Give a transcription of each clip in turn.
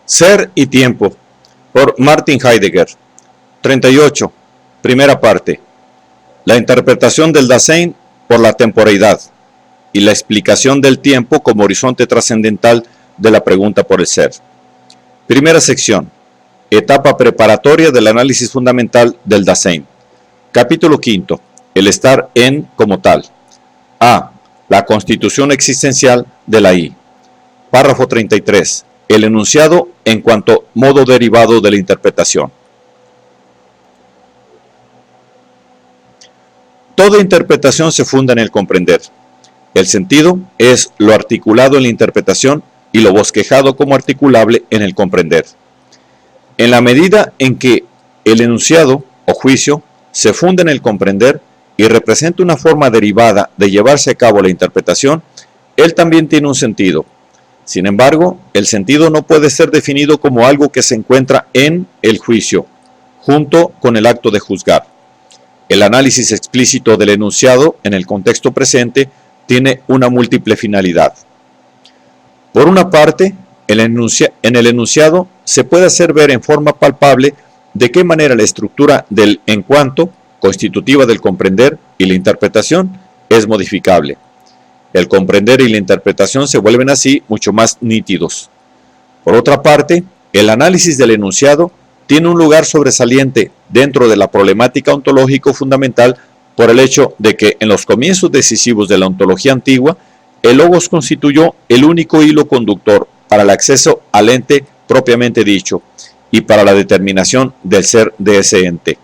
Ser y tiempo, por Martin Heidegger. 38. Primera parte. La interpretación del Dasein por la temporeidad y la explicación del tiempo como horizonte trascendental de la pregunta por el ser. Primera sección. Etapa preparatoria del análisis fundamental del Dasein. Capítulo quinto. El estar en como tal. A. La constitución existencial de la I. Párrafo 33. El enunciado en cuanto modo derivado de la interpretación. Toda interpretación se funda en el comprender. El sentido es lo articulado en la interpretación y lo bosquejado como articulable en el comprender. En la medida en que el enunciado o juicio se funda en el comprender y representa una forma derivada de llevarse a cabo la interpretación, él también tiene un sentido. Sin embargo, el sentido no puede ser definido como algo que se encuentra en el juicio, junto con el acto de juzgar. El análisis explícito del enunciado en el contexto presente tiene una múltiple finalidad. Por una parte, en el enunciado se puede hacer ver en forma palpable de qué manera la estructura del en cuanto, constitutiva del comprender y la interpretación, es modificable. El comprender y la interpretación se vuelven así mucho más nítidos. Por otra parte, el análisis del enunciado tiene un lugar sobresaliente dentro de la problemática ontológico fundamental por el hecho de que en los comienzos decisivos de la ontología antigua, el logos constituyó el único hilo conductor para el acceso al ente propiamente dicho y para la determinación del ser de ese ente.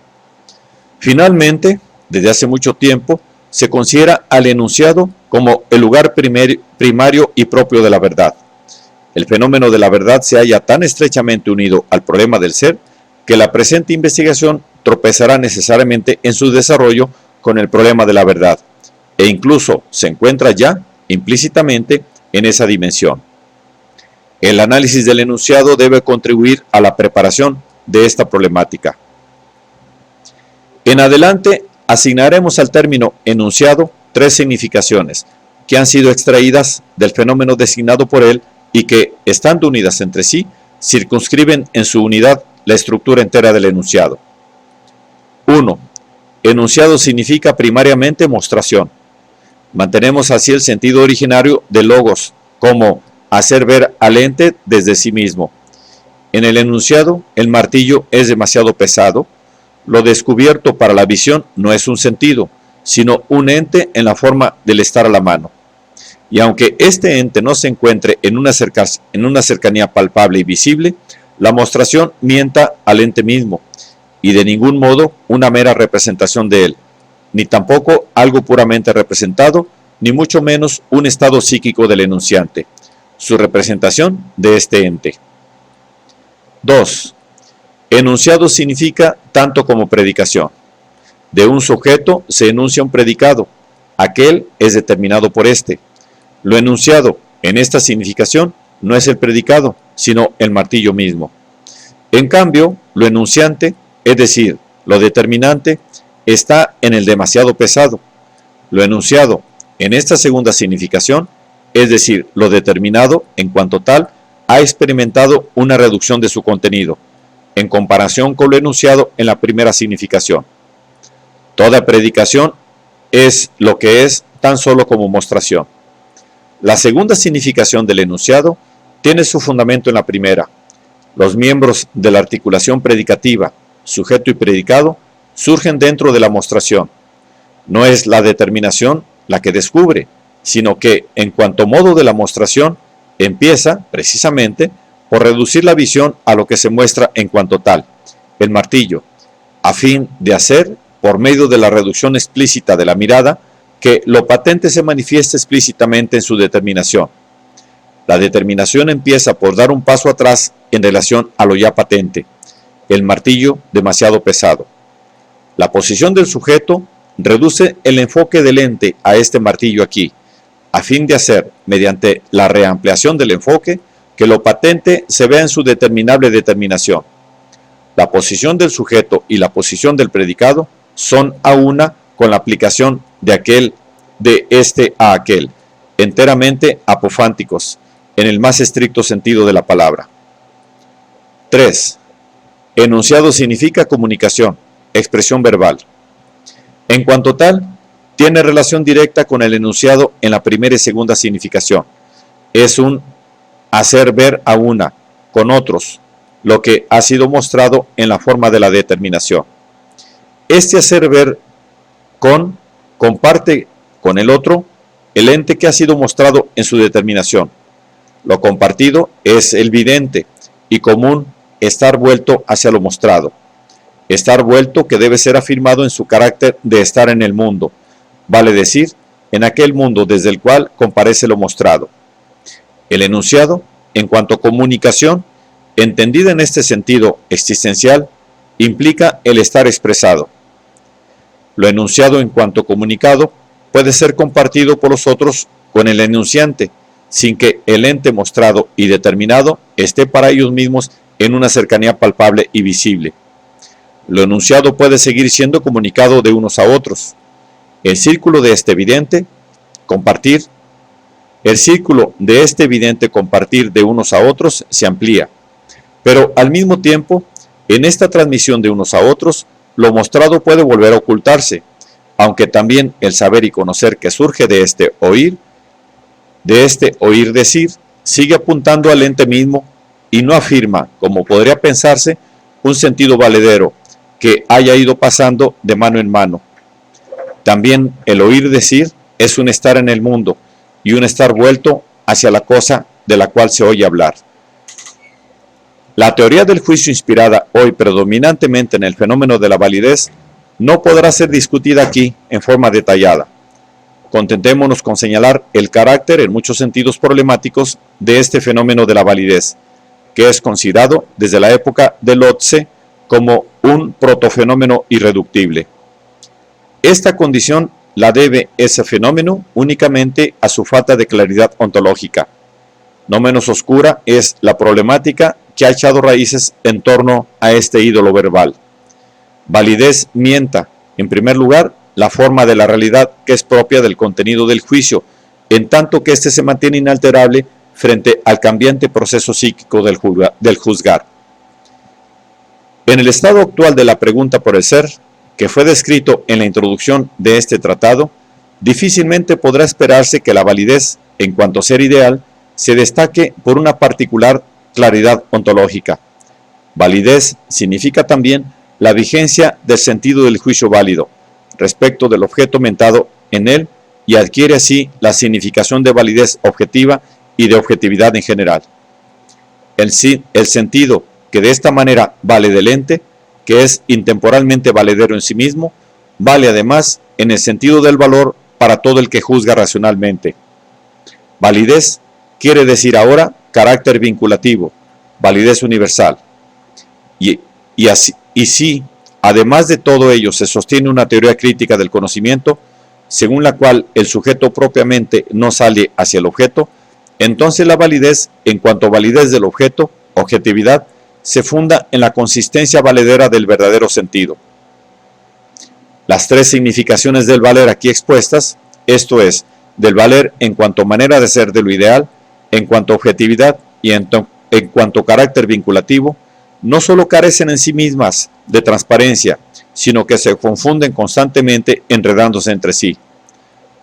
Finalmente, desde hace mucho tiempo, se considera al enunciado como el lugar primario y propio de la verdad. El fenómeno de la verdad se halla tan estrechamente unido al problema del ser que la presente investigación tropezará necesariamente en su desarrollo con el problema de la verdad, e incluso se encuentra ya implícitamente en esa dimensión. El análisis del enunciado debe contribuir a la preparación de esta problemática. En adelante, asignaremos al término enunciado tres significaciones que han sido extraídas del fenómeno designado por él y que, estando unidas entre sí, circunscriben en su unidad la estructura entera del enunciado. 1. Enunciado significa primariamente mostración. Mantenemos así el sentido originario del logos, como hacer ver al ente desde sí mismo. En el enunciado, el martillo es demasiado pesado. Lo descubierto para la visión no es un sentido, sino un ente en la forma del estar a la mano. Y aunque este ente no se encuentre en una cercanía palpable y visible, la mostración mienta al ente mismo, y de ningún modo una mera representación de él, ni tampoco algo puramente representado, ni mucho menos un estado psíquico del enunciante, su representación de este ente. 2. Enunciado significa tanto como predicación. De un sujeto se enuncia un predicado, aquel es determinado por éste. Lo enunciado en esta significación no es el predicado, sino el martillo mismo. En cambio, lo enunciante, es decir, lo determinante, está en el demasiado pesado. Lo enunciado en esta segunda significación, es decir, lo determinado en cuanto tal, ha experimentado una reducción de su contenido, en comparación con lo enunciado en la primera significación. Toda predicación es lo que es tan solo como mostración. La segunda significación del enunciado tiene su fundamento en la primera. Los miembros de la articulación predicativa, sujeto y predicado, surgen dentro de la mostración. No es la determinación la que descubre, sino que, en cuanto modo de la mostración, empieza, precisamente, por reducir la visión a lo que se muestra en cuanto tal, el martillo, a fin de hacer, por medio de la reducción explícita de la mirada, que lo patente se manifieste explícitamente en su determinación. La determinación empieza por dar un paso atrás en relación a lo ya patente, el martillo demasiado pesado. La posición del sujeto reduce el enfoque del ente a este martillo aquí, a fin de hacer, mediante la reampliación del enfoque, que lo patente se vea en su determinable determinación. La posición del sujeto y la posición del predicado son a una con la aplicación de este a aquel, enteramente apofánticos, en el más estricto sentido de la palabra. 3. Enunciado significa comunicación, expresión verbal. En cuanto tal, tiene relación directa con el enunciado en la primera y segunda significación. Es un hacer ver a una, con otros, lo que ha sido mostrado en la forma de la determinación. Este hacer ver comparte con el otro el ente que ha sido mostrado en su determinación. Lo compartido es el vidente y común estar vuelto hacia lo mostrado. Estar vuelto que debe ser afirmado en su carácter de estar en el mundo, vale decir, en aquel mundo desde el cual comparece lo mostrado. El enunciado, en cuanto a comunicación, entendida en este sentido existencial, implica el estar expresado. Lo enunciado en cuanto comunicado puede ser compartido por los otros con el enunciante, sin que el ente mostrado y determinado esté para ellos mismos en una cercanía palpable y visible. Lo enunciado puede seguir siendo comunicado de unos a otros. El círculo de este evidente compartir de unos a otros se amplía, pero al mismo tiempo, en esta transmisión de unos a otros, lo mostrado puede volver a ocultarse, aunque también el saber y conocer que surge de este oír decir, sigue apuntando al ente mismo y no afirma, como podría pensarse, un sentido valedero que haya ido pasando de mano en mano. También el oír decir es un estar en el mundo y un estar vuelto hacia la cosa de la cual se oye hablar. La teoría del juicio inspirada hoy predominantemente en el fenómeno de la validez no podrá ser discutida aquí en forma detallada. Contentémonos con señalar el carácter en muchos sentidos problemáticos de este fenómeno de la validez, que es considerado desde la época de Lotze como un protofenómeno irreductible. Esta condición la debe ese fenómeno únicamente a su falta de claridad ontológica. No menos oscura es la problemática que ha echado raíces en torno a este ídolo verbal. Validez mienta, en primer lugar, la forma de la realidad que es propia del contenido del juicio, en tanto que éste se mantiene inalterable frente al cambiante proceso psíquico del juzgar. En el estado actual de la pregunta por el ser, que fue descrito en la introducción de este tratado, difícilmente podrá esperarse que la validez, en cuanto ser ideal, se destaque por una particular claridad ontológica. Validez significa también la vigencia del sentido del juicio válido respecto del objeto mentado en él y adquiere así la significación de validez objetiva y de objetividad en general. El sentido que de esta manera vale del ente, que es intemporalmente valedero en sí mismo, vale además en el sentido del valor para todo el que juzga racionalmente. Validez quiere decir ahora carácter vinculativo, validez universal. Y si, además de todo ello, se sostiene una teoría crítica del conocimiento, según la cual el sujeto propiamente no sale hacia el objeto, entonces la validez, en cuanto a validez del objeto, objetividad, se funda en la consistencia valedera del verdadero sentido. Las tres significaciones del valer aquí expuestas, esto es, del valer en cuanto a manera de ser de lo ideal, en cuanto a objetividad y en cuanto a carácter vinculativo, no solo carecen en sí mismas de transparencia, sino que se confunden constantemente enredándose entre sí.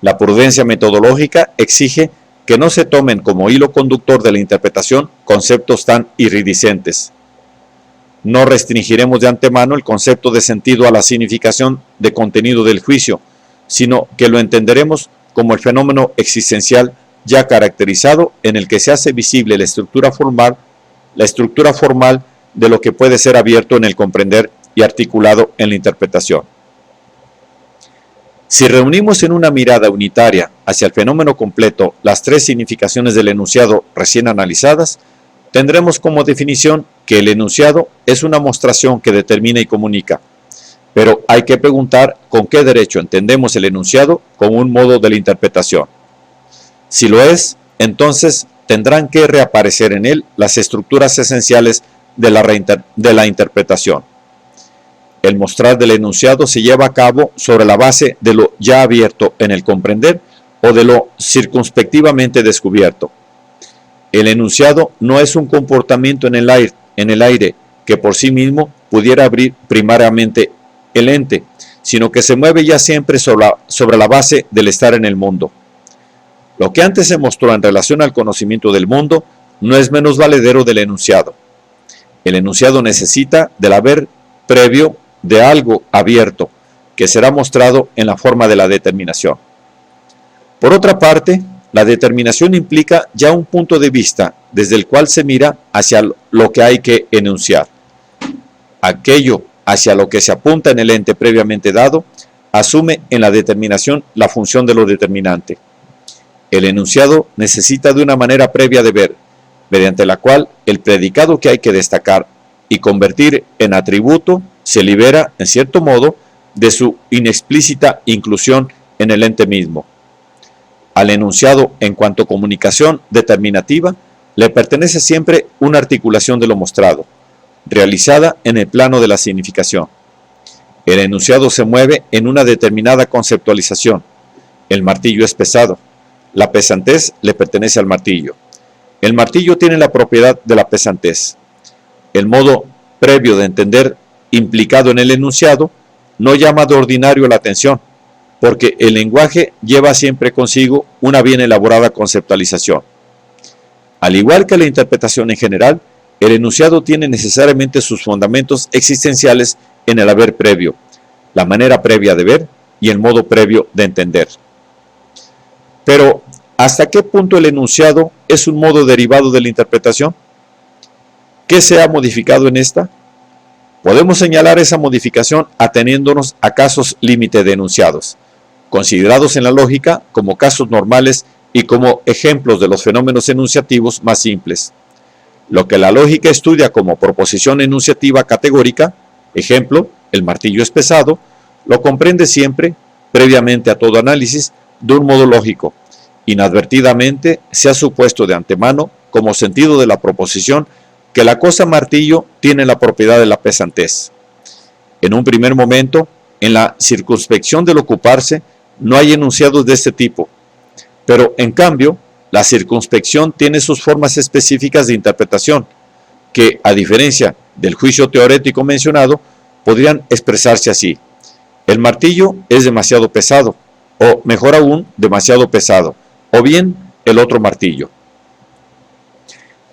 La prudencia metodológica exige que no se tomen como hilo conductor de la interpretación conceptos tan iridiscentes. No restringiremos de antemano el concepto de sentido a la significación de contenido del juicio, sino que lo entenderemos como el fenómeno existencial ya caracterizado en el que se hace visible la estructura formal de lo que puede ser abierto en el comprender y articulado en la interpretación. Si reunimos en una mirada unitaria hacia el fenómeno completo las tres significaciones del enunciado recién analizadas, tendremos como definición que el enunciado es una mostración que determina y comunica. Pero hay que preguntar con qué derecho entendemos el enunciado como un modo de la interpretación. Si lo es, entonces tendrán que reaparecer en él las estructuras esenciales de la interpretación. El mostrar del enunciado se lleva a cabo sobre la base de lo ya abierto en el comprender o de lo circunspectivamente descubierto. El enunciado no es un comportamiento en el aire, que por sí mismo pudiera abrir primariamente el ente, sino que se mueve ya siempre sobre la base del estar en el mundo. Lo que antes se mostró en relación al conocimiento del mundo no es menos valedero del enunciado. El enunciado necesita del haber previo de algo abierto, que será mostrado en la forma de la determinación. Por otra parte, la determinación implica ya un punto de vista desde el cual se mira hacia lo que hay que enunciar. Aquello hacia lo que se apunta en el ente previamente dado, asume en la determinación la función de lo determinante. El enunciado necesita de una manera previa de ver, mediante la cual el predicado que hay que destacar y convertir en atributo se libera, en cierto modo, de su inexplícita inclusión en el ente mismo. Al enunciado, en cuanto comunicación determinativa, le pertenece siempre una articulación de lo mostrado, realizada en el plano de la significación. El enunciado se mueve en una determinada conceptualización. El martillo es pesado. La pesantez le pertenece al martillo. El martillo tiene la propiedad de la pesantez. El modo previo de entender implicado en el enunciado no llama de ordinario la atención, porque el lenguaje lleva siempre consigo una bien elaborada conceptualización. Al igual que la interpretación en general, el enunciado tiene necesariamente sus fundamentos existenciales en el haber previo, la manera previa de ver y el modo previo de entender. Pero, ¿hasta qué punto el enunciado es un modo derivado de la interpretación? ¿Qué se ha modificado en esta? Podemos señalar esa modificación ateniéndonos a casos límite de enunciados, considerados en la lógica como casos normales y como ejemplos de los fenómenos enunciativos más simples. Lo que la lógica estudia como proposición enunciativa categórica, ejemplo, el martillo es pesado, lo comprende siempre, previamente a todo análisis, de un modo lógico. Inadvertidamente se ha supuesto de antemano, como sentido de la proposición, que la cosa martillo tiene la propiedad de la pesantez. En un primer momento, en la circunspección del ocuparse, no hay enunciados de este tipo, pero en cambio, la circunspección tiene sus formas específicas de interpretación, que, a diferencia del juicio teorético mencionado, podrían expresarse así: el martillo es demasiado pesado, o mejor aún, demasiado pesado, o bien el otro martillo.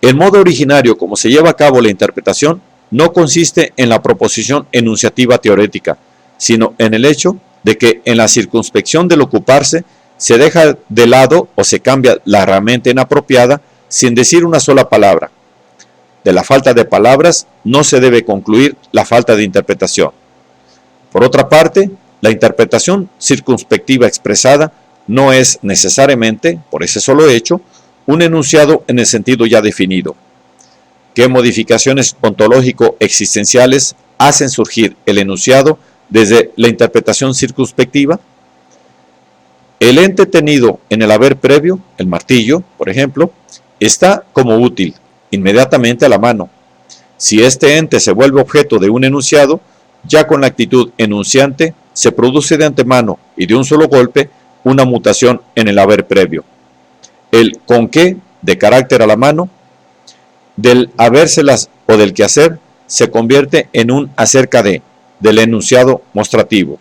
El modo originario como se lleva a cabo la interpretación no consiste en la proposición enunciativa teorética, sino en el hecho de que en la circunspección del ocuparse se deja de lado o se cambia la herramienta inapropiada sin decir una sola palabra. De la falta de palabras no se debe concluir la falta de interpretación. Por otra parte, la interpretación circunspectiva expresada no es necesariamente, por ese solo hecho, un enunciado en el sentido ya definido. ¿Qué modificaciones ontológico-existenciales hacen surgir el enunciado desde la interpretación circunspectiva? El ente tenido en el haber previo, el martillo, por ejemplo, está como útil, inmediatamente a la mano. Si este ente se vuelve objeto de un enunciado, ya con la actitud enunciante se produce de antemano y de un solo golpe una mutación en el haber previo. El con qué, de carácter a la mano, del habérselas o del quehacer, se convierte en un acerca de, del enunciado mostrativo.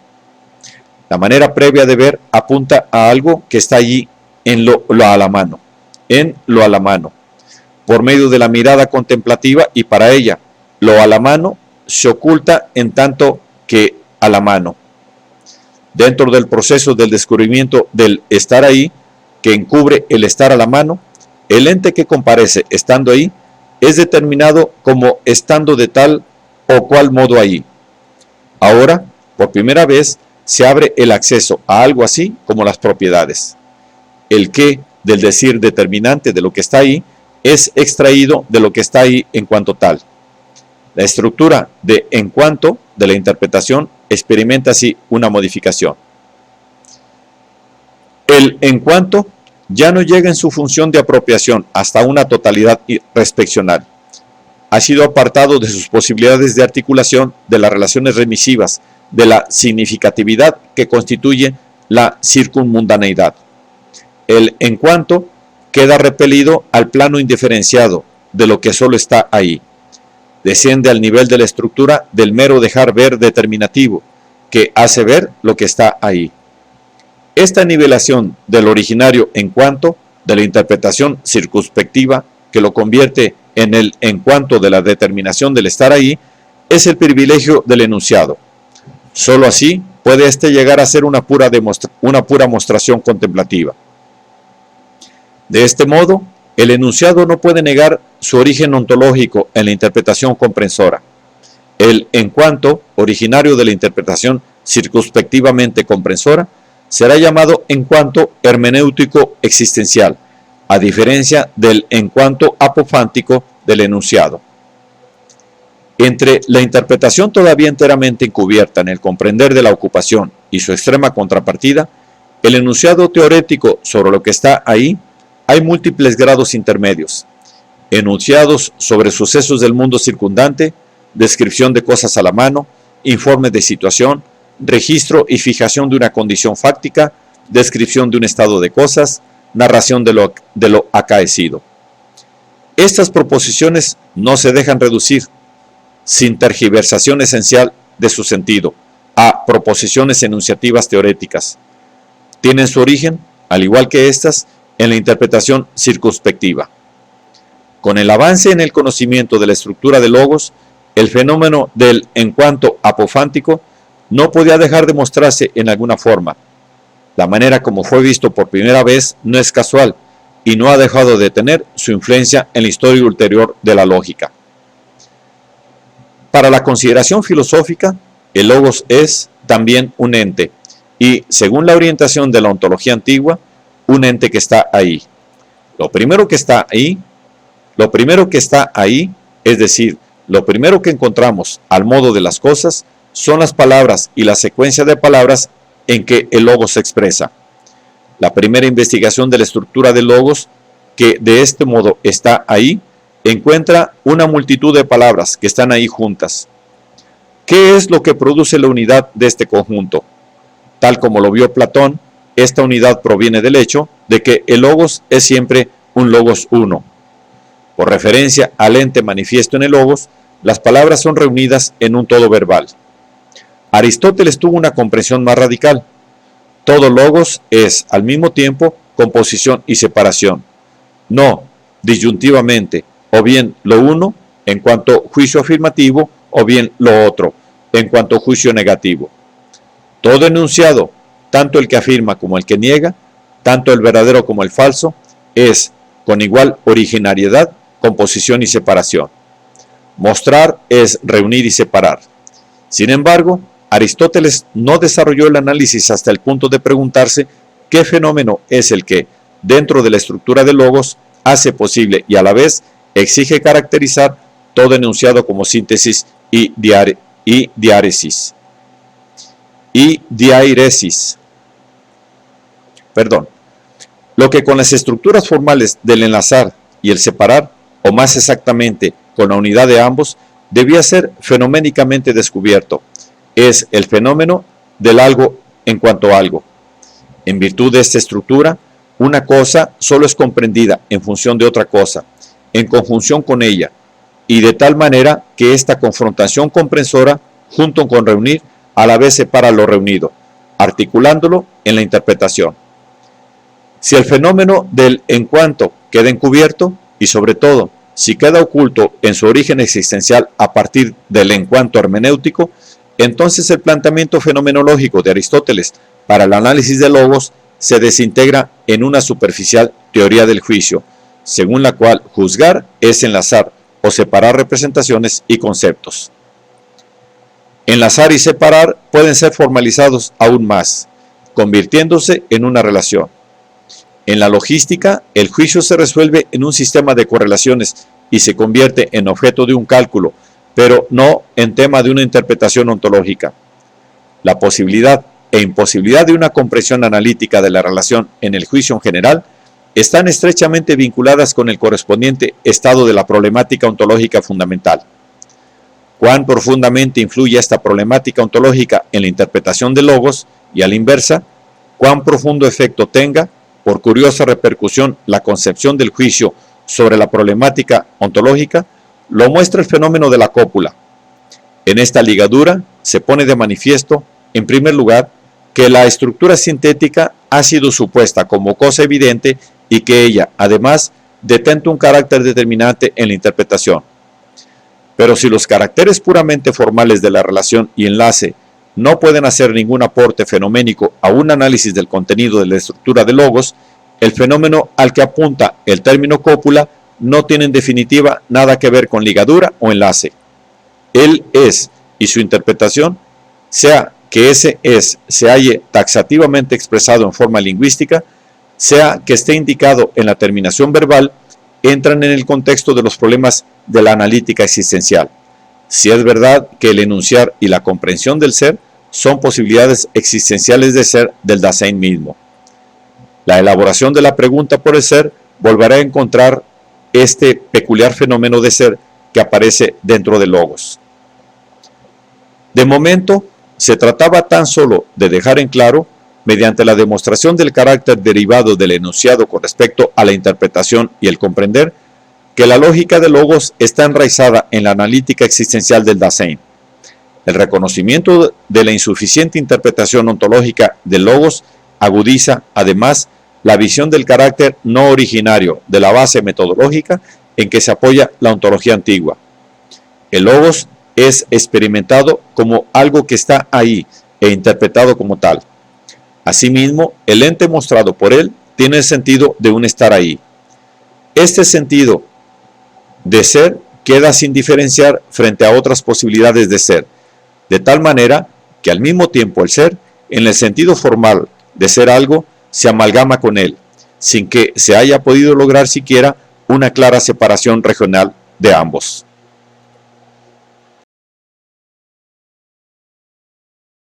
La manera previa de ver apunta a algo que está allí en lo a la mano, por medio de la mirada contemplativa, y para ella, lo a la mano se oculta en tanto que a la mano. Dentro del proceso del descubrimiento del estar ahí, que encubre el estar a la mano, el ente que comparece estando ahí es determinado como estando de tal o cual modo ahí. Ahora, por primera vez, se abre el acceso a algo así como las propiedades. El qué del decir determinante de lo que está ahí es extraído de lo que está ahí en cuanto tal. La estructura de en cuanto de la interpretación experimenta así una modificación. El en cuanto ya no llega en su función de apropiación hasta una totalidad respeccional. Ha sido apartado de sus posibilidades de articulación de las relaciones remisivas, de la significatividad que constituye la circunmundaneidad. El en cuanto queda repelido al plano indiferenciado de lo que solo está ahí. desciende al nivel de la estructura del mero dejar ver determinativo, que hace ver lo que está ahí. Esta nivelación del originario en cuanto, de la interpretación circunspectiva, que lo convierte en el en cuanto de la determinación del estar ahí, es el privilegio del enunciado. Solo así puede éste llegar a ser una pura mostración contemplativa. De este modo, el enunciado no puede negar su origen ontológico en la interpretación comprensora. El en cuanto, originario de la interpretación circunspectivamente comprensora, será llamado en cuanto hermenéutico existencial, a diferencia del en cuanto apofántico del enunciado. Entre la interpretación todavía enteramente encubierta en el comprender de la ocupación y su extrema contrapartida, el enunciado teorético sobre lo que está ahí, hay múltiples grados intermedios: enunciados sobre sucesos del mundo circundante, descripción de cosas a la mano, informe de situación, registro y fijación de una condición fáctica, descripción de un estado de cosas, narración de lo acaecido. Estas proposiciones no se dejan reducir, sin tergiversación esencial de su sentido, a proposiciones enunciativas teoréticas. Tienen su origen, al igual que estas, en la interpretación circunspectiva. Con el avance en el conocimiento de la estructura de logos, el fenómeno del en cuanto apofántico no podía dejar de mostrarse en alguna forma. La manera como fue visto por primera vez no es casual y no ha dejado de tener su influencia en la historia ulterior de la lógica. Para la consideración filosófica, el logos es también un ente y, según la orientación de la ontología antigua, un ente que está ahí. Lo primero que está ahí, es decir, lo primero que encontramos al modo de las cosas, son las palabras y la secuencia de palabras en que el logos se expresa. La primera investigación de la estructura del logos, que de este modo está ahí, encuentra una multitud de palabras que están ahí juntas. ¿Qué es lo que produce la unidad de este conjunto? Tal como lo vio Platón, esta unidad proviene del hecho de que el logos es siempre un logos uno. Por referencia al ente manifiesto en el logos, las palabras son reunidas en un todo verbal. Aristóteles tuvo una comprensión más radical. Todo logos es, al mismo tiempo, composición y separación. No disyuntivamente, o bien lo uno en cuanto juicio afirmativo, o bien lo otro en cuanto juicio negativo. Todo enunciado, tanto el que afirma como el que niega, tanto el verdadero como el falso, es, con igual originariedad, composición y separación. Mostrar es reunir y separar. Sin embargo, Aristóteles no desarrolló el análisis hasta el punto de preguntarse qué fenómeno es el que, dentro de la estructura de logos, hace posible y a la vez exige caracterizar todo enunciado como síntesis y diairesis. Lo que con las estructuras formales del enlazar y el separar, o más exactamente con la unidad de ambos, debía ser fenoménicamente descubierto. Es el fenómeno del algo en cuanto a algo. En virtud de esta estructura, una cosa solo es comprendida en función de otra cosa, en conjunción con ella, y de tal manera que esta confrontación comprensora, junto con reunir, a la vez separa lo reunido, articulándolo en la interpretación. Si el fenómeno del en cuanto queda encubierto, y sobre todo, si queda oculto en su origen existencial a partir del en cuanto hermenéutico, entonces el planteamiento fenomenológico de Aristóteles para el análisis de logos se desintegra en una superficial teoría del juicio, según la cual juzgar es enlazar o separar representaciones y conceptos. Enlazar y separar pueden ser formalizados aún más, convirtiéndose en una relación. En la logística, el juicio se resuelve en un sistema de correlaciones y se convierte en objeto de un cálculo, pero no en tema de una interpretación ontológica. La posibilidad e imposibilidad de una comprensión analítica de la relación en el juicio en general están estrechamente vinculadas con el correspondiente estado de la problemática ontológica fundamental. Cuán profundamente influye esta problemática ontológica en la interpretación de logos y a la inversa, cuán profundo efecto tenga, por curiosa repercusión, la concepción del juicio sobre la problemática ontológica, lo muestra el fenómeno de la cópula. En esta ligadura se pone de manifiesto, en primer lugar, que la estructura sintética ha sido supuesta como cosa evidente y que ella, además, detenta un carácter determinante en la interpretación. Pero si los caracteres puramente formales de la relación y enlace no pueden hacer ningún aporte fenoménico a un análisis del contenido de la estructura de logos, el fenómeno al que apunta el término cópula no tiene en definitiva nada que ver con ligadura o enlace. Él es, y su interpretación, sea que ese es se halle taxativamente expresado en forma lingüística, sea que esté indicado en la terminación verbal, entran en el contexto de los problemas de la analítica existencial. Si es verdad que el enunciar y la comprensión del ser son posibilidades existenciales de ser del Dasein mismo. La elaboración de la pregunta por el ser volverá a encontrar este peculiar fenómeno de ser que aparece dentro del logos. De momento, se trataba tan solo de dejar en claro, mediante la demostración del carácter derivado del enunciado con respecto a la interpretación y el comprender, que la lógica de logos está enraizada en la analítica existencial del Dasein. El reconocimiento de la insuficiente interpretación ontológica del logos agudiza, además, la visión del carácter no originario de la base metodológica en que se apoya la ontología antigua. El logos es experimentado como algo que está ahí e interpretado como tal. Asimismo, el ente mostrado por él tiene el sentido de un estar ahí. Este sentido de ser queda sin diferenciar frente a otras posibilidades de ser, de tal manera que al mismo tiempo el ser, en el sentido formal de ser algo, se amalgama con él, sin que se haya podido lograr siquiera una clara separación regional de ambos.